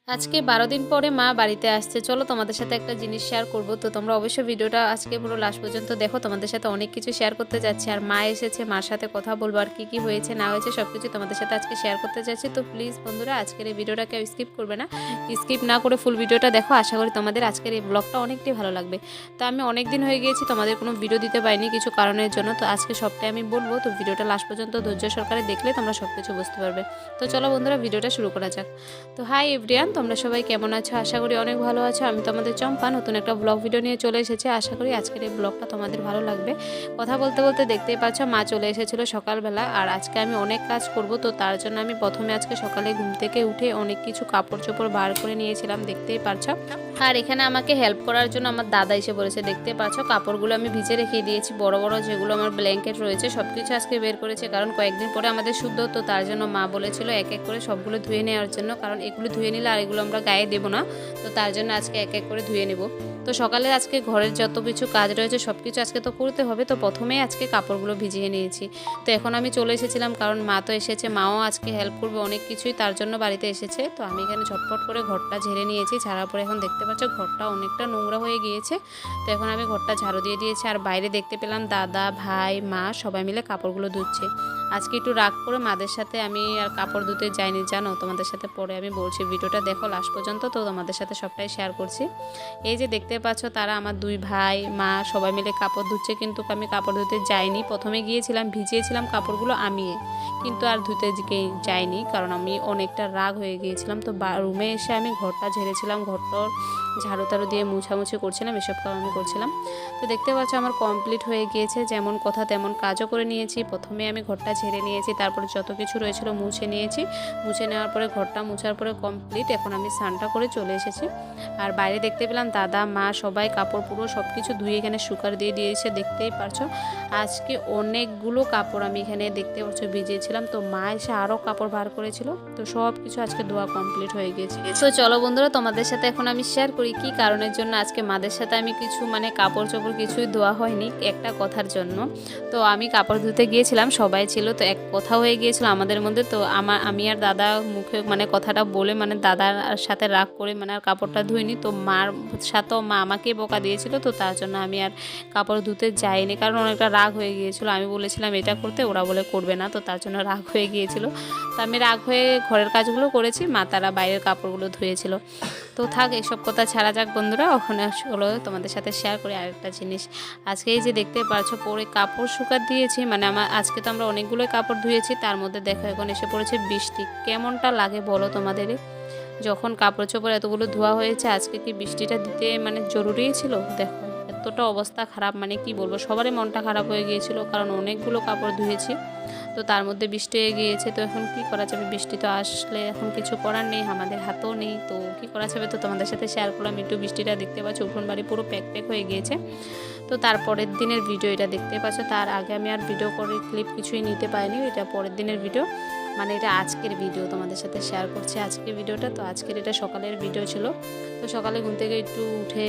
আজকে 12 দিন পরে মা বাড়িতে আসছে। চলো তোমাদের সাথে একটা জিনিস শেয়ার করব। তো তোমরা অবশ্যই ভিডিওটা আজকে পুরো লাস্ট পর্যন্ত দেখো। তোমাদের সাথে অনেক কিছু শেয়ার করতে যাচ্ছি। আর মা এসেছে, মার সাথে কথা বলবো আর কি হয়েছে না হয়েছে সবকিছু তোমাদের সাথে আজকে শেয়ার করতে যাচ্ছি। তো প্লিজ বন্ধুরা আজকের এই ভিডিওটা কেউ স্কিপ করবে না। স্কিপ না করে ফুল ভিডিওটা দেখো। আশা করি তোমাদের আজকের এই ব্লগটা অনেকটাই ভালো লাগবে। তো আমি অনেক দিন হয়ে গিয়েছি তোমাদের কোনো ভিডিও দিতে পারিনি কিছু কারণের জন্য। তো আজকে সবটাই আমি বলবো। তো ভিডিওটা লাস্ট পর্যন্ত ধৈর্য সহকারে দেখলে তোমরা সবকিছু বুঝতে পারবে। তো চলো বন্ধুরা ভিডিওটা শুরু করা যাক। তো হাই এভরিওয়ান, তোমরা সবাই কেমন আছো? আশা করি অনেক ভালো আছো। আমি তোমাদের চম্পা নতুন একটা ব্লগ ভিডিও নিয়ে চলে এসেছি। আশা করি আজকের এই ব্লগটা তোমাদের ভালো লাগবে। কথা বলতে বলতে দেখতেই পাচ্ছ মা চলে এসেছিলো সকালবেলা। আর আজকে আমি অনেক কাজ করব, তো তার জন্য আমি প্রথমে আজকে সকালে ঘুম থেকে উঠে অনেক কিছু কাপড় চোপড় বার করে নিয়েছিলাম, দেখতেই পারছো। আর এখানে আমাকে হেল্প করার জন্য আমার দাদা এসে পড়েছে, দেখতে পাচ্ছ। কাপড়গুলো আমি ভিজে রেখে দিয়েছি, বড় বড় যেগুলো আমার ব্ল্যাঙ্কেট রয়েছে সবকিছু আজকে বের করেছে, কারণ কয়েকদিন পরে আমাদের শুদ্ধ, তো তার জন্য মা বলেছিল এক এক করে সবগুলো ধুয়ে নেওয়ার জন্য, কারণ এগুলো ধুয়ে নিলে আর এগুলো আমরা গায়ে দেবো না। তো তার জন্য আজকে এক এক করে ধুয়ে নেব। তো সকালে আজকে ঘরের যত কিছু কাজ রয়েছে সব কিছু আজকে তো করতে হবে। তো প্রথমেই আজকে কাপড়গুলো ভিজিয়ে নিয়েছি। তো এখন আমি চলে এসেছিলাম, কারণ মা তো এসেছে, মাও আজকে হেল্প করবে অনেক কিছুই, তার জন্য বাড়িতে এসেছে। তো আমি এখানে ঝটপট করে ঘরটা ঝেড়ে নিয়েছি। ঝাড়ার পরে এখন দেখতে পাচ্ছ ঘরটা অনেকটা নোংরা হয়ে গিয়েছে। তো এখন আমি ঘরটা ঝাড়ু দিয়ে দিয়েছি। আর বাইরে দেখতে পেলাম দাদা, ভাই, মা সবাই মিলে কাপড়গুলো ধুচ্ছে। আজকে একটু রাগ করে মাদের সাথে আমি আর কাপড় ধুতে যাইনি, জানো। তোমাদের সাথে পরে আমি বলছি, ভিডিওটা দেখো লাস্ট পর্যন্ত, তো তোমাদের সাথে সবটাই শেয়ার করছি। এই যে দেখতে পাচ্ছ তারা আমার দুই ভাই, মা সবাই মিলে কাপড় ধুচ্ছে, কিন্তু আমি কাপড় ধুতে যাইনি। প্রথমে গিয়েছিলাম, ভিজিয়েছিলাম কাপড়গুলো আমি, কিন্তু আর ধুতে যাইনি, কারণ আমি অনেকটা রাগ হয়ে গিয়েছিলাম। তো রুমে এসে আমি ঘরটা ঝেড়েছিলাম, ঘরটার ঝাড়ু টাড়ু দিয়ে মুছামুছি করছিলাম, এসব কাজ আমি করছিলাম। তো দেখতে পাচ্ছ আমার কমপ্লিট হয়ে গিয়েছে, যেমন কথা তেমন কাজও করে নিয়েছি। প্রথমে আমি ঘরটা ঝেড়ে নিয়েছি, তারপরে যত কিছু রয়েছিল মুছে নিয়েছি। মুছে নেওয়ার পরে ঘরটা মুছার পরে কমপ্লিট। এখন আমি স্নানটা করে চলে এসেছি। আর বাইরে দেখতে পেলাম দাদা, মা সবাই কাপড় পুরো সব কিছু ধুয়ে এখানে শুকার দিয়ে দিয়েছে, দেখতেই পারছো। আজকে অনেকগুলো কাপড় আমি এখানে দেখতে পাচ্ছ ভিজিয়েছিলাম। তো মা এসে আরও কাপড় বার করেছিল, তো সব কিছু আজকে ধোয়া কমপ্লিট হয়ে গেছে। তো চলো বন্ধুরা তোমাদের সাথে এখন আমি শেয়ার করি কি কারণের জন্য আজকে মাদের সাথে আমি কিছু কাপড় চোপড় কিছুই ধোয়া হয়নি, একটা কথার জন্য। তো আমি কাপড় ধুতে গিয়েছিলাম, সবাই ছিল, তো এক কথা হয়ে গিয়েছিল আমাদের মধ্যে। তো আমি আর দাদা মুখে কথাটা বলে দাদার সাথে রাগ করে আর কাপড়টা ধুইনি। তো মার সাথেও মা আমাকে বকা দিয়েছিল, তো তার জন্য আমি আর কাপড় ধুতে যাইনি, কারণ অনেকটা রাগ হয়ে গিয়েছিল। আমি বলেছিলাম এটা করতে, ওরা বলে করবে না, তো তার জন্য রাগ হয়ে গিয়েছিল। তো আমি রাগ হয়ে ঘরের কাজগুলো করেছি, মা তারা বাইরের কাপড়গুলো ধুয়েছিল। তো থাক, এইসব কথা ছাড়া যাক বন্ধুরা। ওখানে হলো তোমাদের সাথে শেয়ার করি আরেকটা জিনিস। আজকে এই যে দেখতে পারছো পরে কাপড় শুকাতে দিয়েছি, আমার আজকে তো আমরা অনেকগুলোই কাপড় ধুয়েছি, তার মধ্যে দেখো এখন এসে পড়েছে বৃষ্টি। কেমনটা লাগে বলো তোমাদের? যখন কাপড় চোপড় এতগুলো ধোয়া হয়েছে, আজকে কি বৃষ্টিটা দিতে জরুরিই ছিল? দেখো এতটা অবস্থা খারাপ, কি বলবো, সবারই মনটা খারাপ হয়ে গিয়েছিল, কারণ অনেকগুলো কাপড় ধুয়েছি, তো তার মধ্যে বৃষ্টি হয়ে গিয়েছে। তো এখন কি করা যাবে, বৃষ্টি তো আসলে এখন কিছু করার নেই, আমাদের হাতেও নেই, তো কি করা যাবে। তো তোমাদের সাথে শেয়ার করলাম একটু বৃষ্টিটা, দেখতে পাচ্ছ উঠোন বাড়ি পুরো প্যাক প্যাক হয়ে গিয়েছে। তো তারপরের দিনের ভিডিও এটা দেখতে পাচ্ছ। তার আগে আমি আর ভিডিও করে ক্লিপ কিছুই নিতে পারিনি, এটা পরের দিনের ভিডিও, এটা আজকের ভিডিও তোমাদের সাথে শেয়ার করছি আজকের ভিডিওটা। তো আজকের এটা সকালের ভিডিও ছিল। তো সকালে ঘুম থেকে একটু উঠে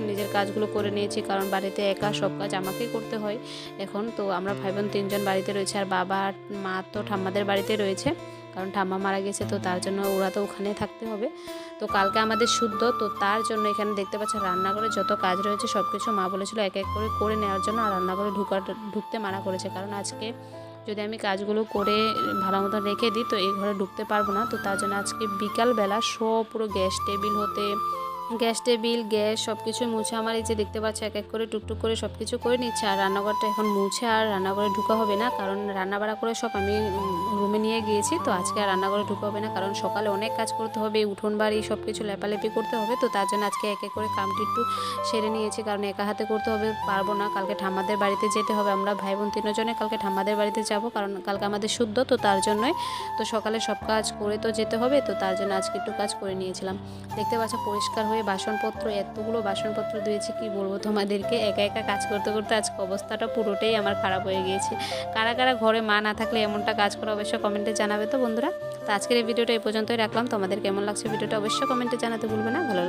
নিজের কাজগুলো করে নিয়েছি, কারণ বাড়িতে একা সব কাজ আমাকেই করতে হয় এখন। তো আমরা ভাই বোন 3জন বাড়িতে রয়েছে, আর বাবা আর মা তো ঠাম্মাদের বাড়িতে রয়েছে, কারণ ঠাম্মা মারা গেছে, তো তার জন্য ওরা তো ওখানেই থাকতে হবে। তো কালকে আমাদের শুদ্ধ, তো তার জন্য এখানে দেখতে পাচ্ছ রান্নাঘরে যত কাজ রয়েছে সব কিছু মা বলেছিল এক এক করে করে নেওয়ার জন্য, আর রান্নাঘরে ঢুকতে মানা করেছে, কারণ আজকে যদি আমি কাজগুলো করে ভালো মতন রেখে দিই তো এই ঘরে ঢুকতে পারবো না। তো তার জন্য আজকে বিকালবেলা সব পুরো গ্যাস টেবিল গ্যাস সব কিছু মুছে আমার এই যে দেখতে পাচ্ছি এক এক করে টুকটুক করে সব কিছু করে নিচ্ছে। আর রান্নাঘরটা এখন মুছে আর রান্নাঘরে ঢুকা হবে না, কারণ রান্নাবাড়া করে সব আমি রুমে নিয়ে গিয়েছি। তো আজকে আর রান্নাঘরে ঢুকা হবে না, কারণ সকালে অনেক কাজ করতে হবে, উঠোন বাড়ি সব কিছু লেপালেপি করতে হবে। তো তার জন্য আজকে এক এক করে কামটি একটু সেরে নিয়েছি, কারণ একা হাতে করতে হবে, পারবো না। কালকে ঠাম্মাদের বাড়িতে যেতে হবে, আমরা ভাই বোন 3জনে কালকে ঠাম্মাদের বাড়িতে যাব, কারণ কালকে আমাদের শুদ্ধ, তো তার জন্যই। তো সকালে সব কাজ করে তো যেতে হবে, তো তার জন্য আজকে একটু কাজ করে নিয়েছিলাম। দেখতে পাচ্ছ পরিষ্কার হয়ে বাসনপত্র, এতগুলো বাসনপত্র ধুয়েছি কি বলবো তোমাদেরকে। একা একা কাজ করতে করতে আজকে অবস্থাটা পুরোটাই আমার খারাপ হয়ে গিয়েছে। কারা কারা ঘরে মা না থাকলে এমনটা কাজ করা অবশ্যই কমেন্টে জানাবে তো বন্ধুরা। তো আজকের এই ভিডিওটা এই পর্যন্তই রাখলাম, তোমাদের কেমন লাগছে ভিডিওটা অবশ্যই কমেন্টে জানাতে ভুলবে না। ভালো লাগে